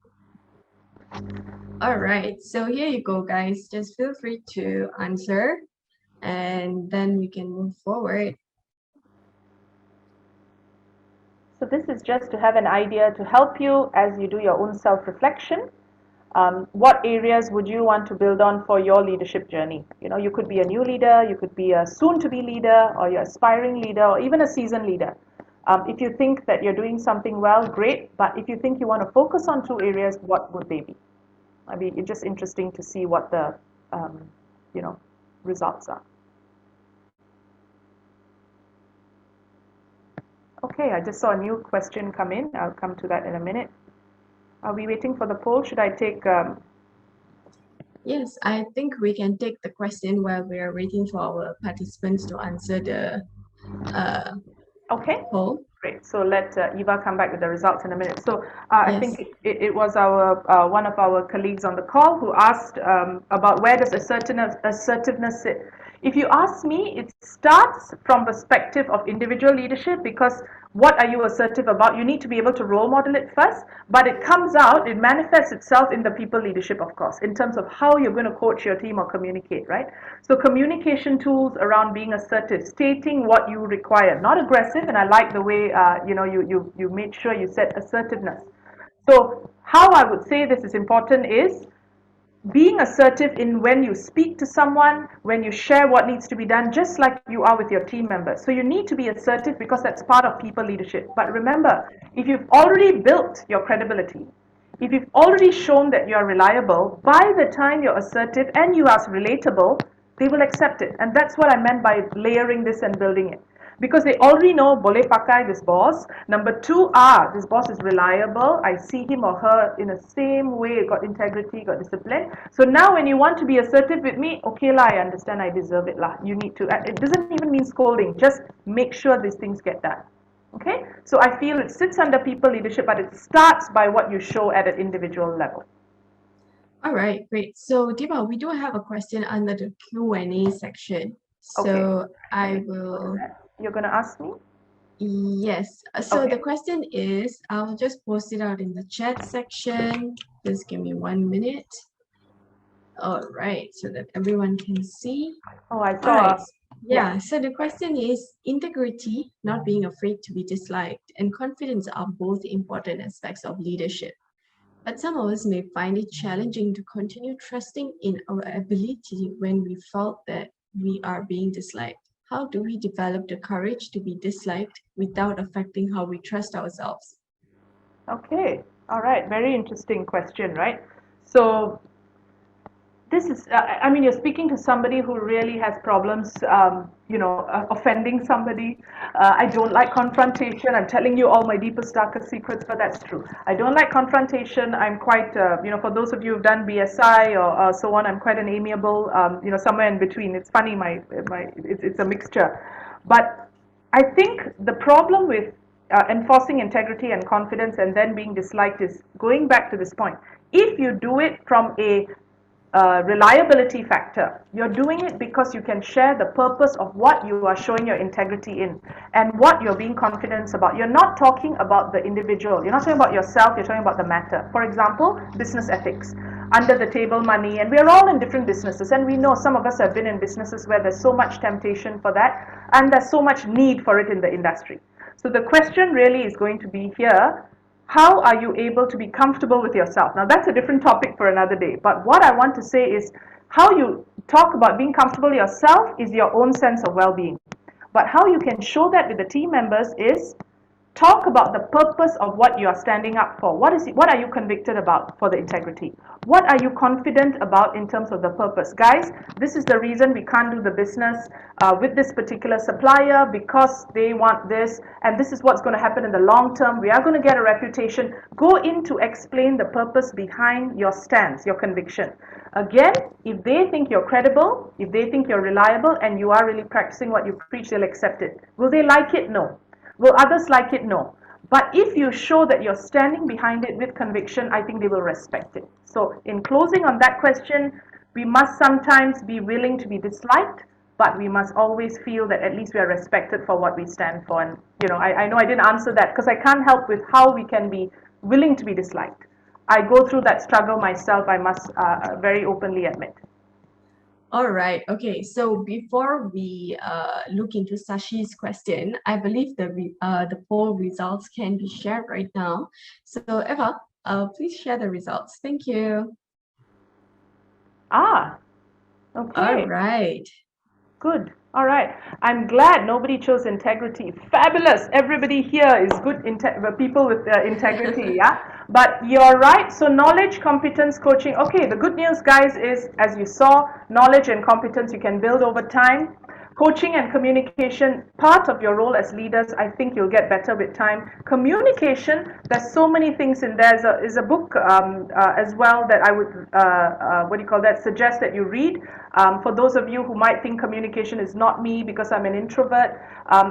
All right. So here you go, guys. Just feel free to answer, and then we can move forward. So this is just to have an idea to help you as you do your own self-reflection. What areas would you want to build on for your leadership journey? You know, you could be a new leader, you could be a soon-to-be leader, or you're aspiring leader, or even a seasoned leader. If you think that you're doing something well, great. But if you think you want to focus on two areas, what would they be? I mean, it's just interesting to see what the, um, you know, results are. Okay, I just saw a new question come in. I'll come to that in a minute. Are we waiting for the poll? Should I take? Yes, I think we can take the question while we are waiting for our participants to answer the Okay, poll. great. So let Eva come back with the results in a minute. So I think Yes. it was our one of our colleagues on the call who asked about where does assertiveness sit. If you ask me, it starts from perspective of individual leadership, because what are you assertive about? You need to be able to role model it first, but it comes out, it manifests itself in the people leadership, of course, in terms of how you're going to coach your team or communicate, right? So communication tools around being assertive, stating what you require, not aggressive. And I like the way you made sure you said assertiveness. So how I would say this is important is being assertive in when you speak to someone, when you share what needs to be done, just like you are with your team members. So you need to be assertive because that's part of people leadership. But remember, if you've already built your credibility, if you've already shown that you're reliable, by the time you're assertive and you are relatable, they will accept it. And that's what I meant by layering this and building it, because they already know boleh pakai this boss. Number two, this boss is reliable. I see him or her in the same way, got integrity, got discipline. So now when you want to be assertive with me, okay lah, I understand, I deserve it lah. You need to, it doesn't even mean scolding, just make sure these things get done. Okay, so I feel it sits under people leadership, but it starts by what you show at an individual level. All right, great. So Deepa, we do have a question under the Q&A section. Okay, So I will, you're going to ask me? yes. So the Okay. question is, I'll just post it out in the chat section. Just give me 1 minute. All right, so that everyone can see. Oh, I All saw. right. Yeah. Yeah, so the question is integrity, not being afraid to be disliked, and confidence are both important aspects of leadership. But some of us may find it challenging to continue trusting in our ability when we felt that we are being disliked. How do we develop the courage to be disliked without affecting how we trust ourselves? Okay. All right. Very interesting question, right? So this is, I mean, you're speaking to somebody who really has problems, offending somebody. I don't like confrontation. I'm telling you all my deepest, darkest secrets, but that's true. I don't like confrontation. I'm quite, for those of you who've done BSI or so on, I'm quite an amiable, somewhere in between. It's funny, it's a mixture. But I think the problem with enforcing integrity and confidence and then being disliked is going back to this point. If you do it from a reliability factor, you're doing it because you can share the purpose of what you are showing your integrity in and what you're being confident about. You're not talking about the individual, you're not talking about yourself, you're talking about the matter. For example, business ethics, under the table money, and we're all in different businesses, and we know some of us have been in businesses where there's so much temptation for that and there's so much need for it in the industry. So the question really is going to be here, how are you able to be comfortable with yourself? Now, that's a different topic for another day. But what I want to say is how you talk about being comfortable yourself is your own sense of well being. But how you can show that with the team members is talk about the purpose of what you are standing up for. What are you convicted about for the integrity? What are you confident about in terms of the purpose? Guys, this is the reason we can't do the business with this particular supplier, because they want this, and this is what's going to happen in the long term. We are going to get a reputation. Go in to explain the purpose behind your stance, your conviction. Again, if they think you're credible, if they think you're reliable, and you are really practicing what you preach, they'll accept it. Will they like it? No. Will others like it? No. But if you show that you're standing behind it with conviction, I think they will respect it. So in closing on that question, we must sometimes be willing to be disliked, but we must always feel that at least we are respected for what we stand for. And I know I didn't answer that because I can't help with how we can be willing to be disliked. I go through that struggle myself, I must very openly admit. All right. Okay. So before we look into Sashi's question, I believe the poll results can be shared right now. So Eva, Please share the results. Thank you. Ah, All okay. right. Good. All right. I'm glad nobody chose integrity. Fabulous. Everybody here is good people with integrity, yeah? But you're right. So knowledge, competence, coaching. Okay, the good news, guys, is as you saw, knowledge and competence you can build over time. Coaching and communication, part of your role as leaders, I think you'll get better with time. Communication, there's so many things in there. Is a book as well that I would, what do you call that, suggest that you read. For those of you who might think communication is not me because I'm an introvert,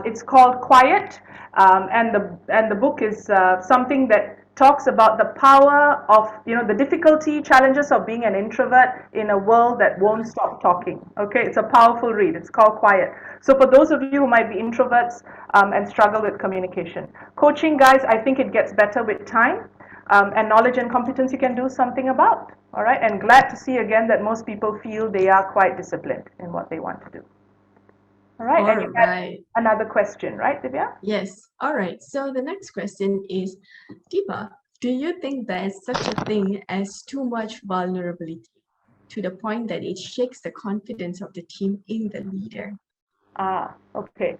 it's called Quiet, and the book is something that talks about the power of, the difficulty, challenges of being an introvert in a world that won't stop talking. Okay, it's a powerful read. It's called Quiet. So for those of you who might be introverts and struggle with communication, coaching, guys, I think it gets better with time, and knowledge and competence you can do something about. All right, and glad to see again that most people feel they are quite disciplined in what they want to do. All right, All and you had right. another question, right, Divya? Yes. All right. So the next question is, Deepa, do you think there's such a thing as too much vulnerability to the point that it shakes the confidence of the team in the leader? Ah, okay.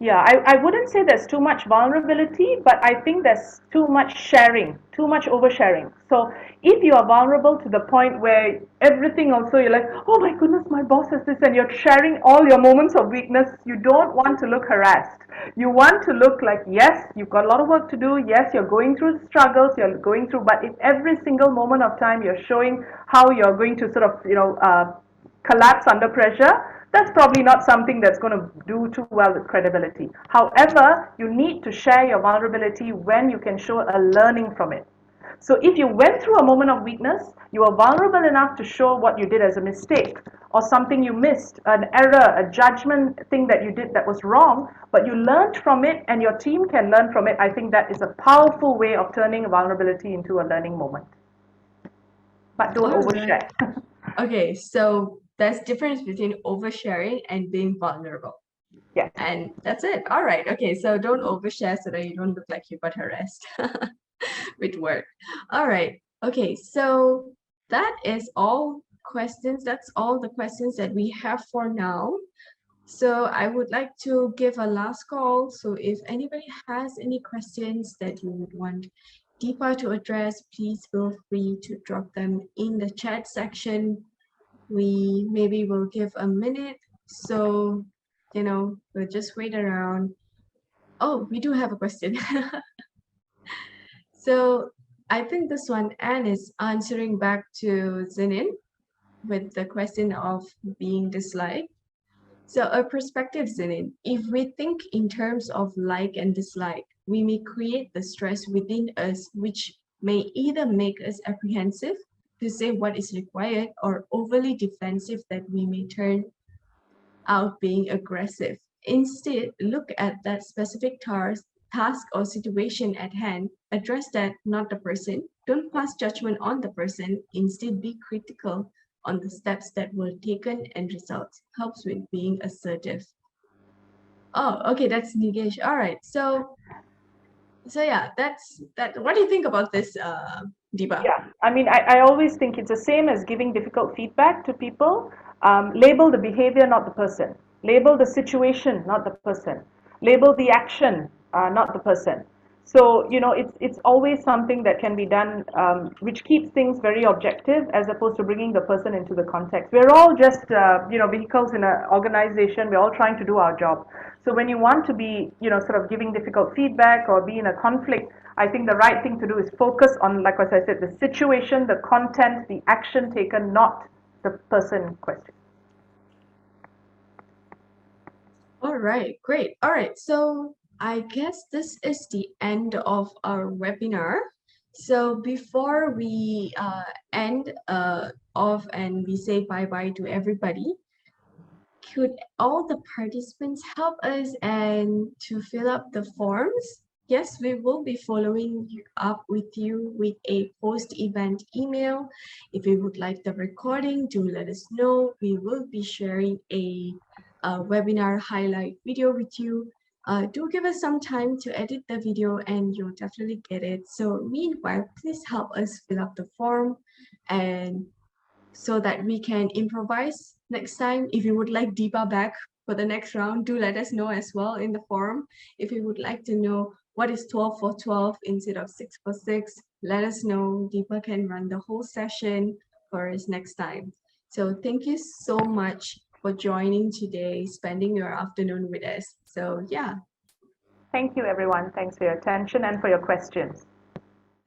Yeah, I wouldn't say there's too much vulnerability, but I think there's too much sharing, too much oversharing. So if you are vulnerable to the point where everything also you're like, oh my goodness, my boss has this, and you're sharing all your moments of weakness, you don't want to look harassed. You want to look like, yes, you've got a lot of work to do. Yes, you're going through struggles, you're going through, but if every single moment of time you're showing how you're going to sort of, collapse under pressure, that's probably not something that's going to do too well with credibility. However, you need to share your vulnerability when you can show a learning from it. So if you went through a moment of weakness, you are vulnerable enough to show what you did as a mistake or something you missed, an error, a judgment thing that you did that was wrong, but you learned from it and your team can learn from it. I think that is a powerful way of turning vulnerability into a learning moment. But don't All right. overshare. Okay. So there's difference between oversharing and being vulnerable. Yes. And that's it. All right. Okay. So don't overshare so that you don't look like you got harassed with work. All right. Okay. So that is all questions. That's all the questions that we have for now. So I would like to give a last call. So if anybody has any questions that you would want Deepa to address, please feel free to drop them in the chat section. We maybe will give a minute. So, we'll just wait around. Oh, we do have a question. So I think this one, Anne is answering back to Zinin with the question of being disliked. So a perspective, Zinin, if we think in terms of like and dislike, we may create the stress within us, which may either make us apprehensive to say what is required or overly defensive that we may turn out being aggressive. Instead, look at that specific task or situation at hand, address that, not the person. Don't pass judgment on the person, instead be critical on the steps that were taken and results. Helps with being assertive. Oh, okay, that's Nigesh. All right. So yeah, that's that. What do you think about this, Deepa? Yeah, I mean, I always think it's the same as giving difficult feedback to people. Label the behavior, not the person. Label the situation, not the person. Label the action, not the person. So, it's always something that can be done, which keeps things very objective as opposed to bringing the person into the context. We're all just, vehicles in an organization. We're all trying to do our job. So when you want to be, sort of giving difficult feedback or be in a conflict, I think the right thing to do is focus on, like as I said, the situation, the content, the action taken, not the person in question. All right, great. All right, so I guess this is the end of our webinar. So before we end off and we say bye-bye to everybody, could all the participants help us and to fill up the forms? Yes, we will be following up with you with a post-event email. If you would like the recording, do let us know. We will be sharing a webinar highlight video with you. Do give us some time to edit the video and you'll definitely get it. So meanwhile, please help us fill up the form and so that we can improvise next time. If you would like Deepa back for the next round, do let us know as well in the forum. If you would like to know what is 12 for 12 instead of 6 for 6, let us know. Deepa can run the whole session for us next time. So thank you so much for joining today, spending your afternoon with us. So yeah. Thank you, everyone. Thanks for your attention and for your questions.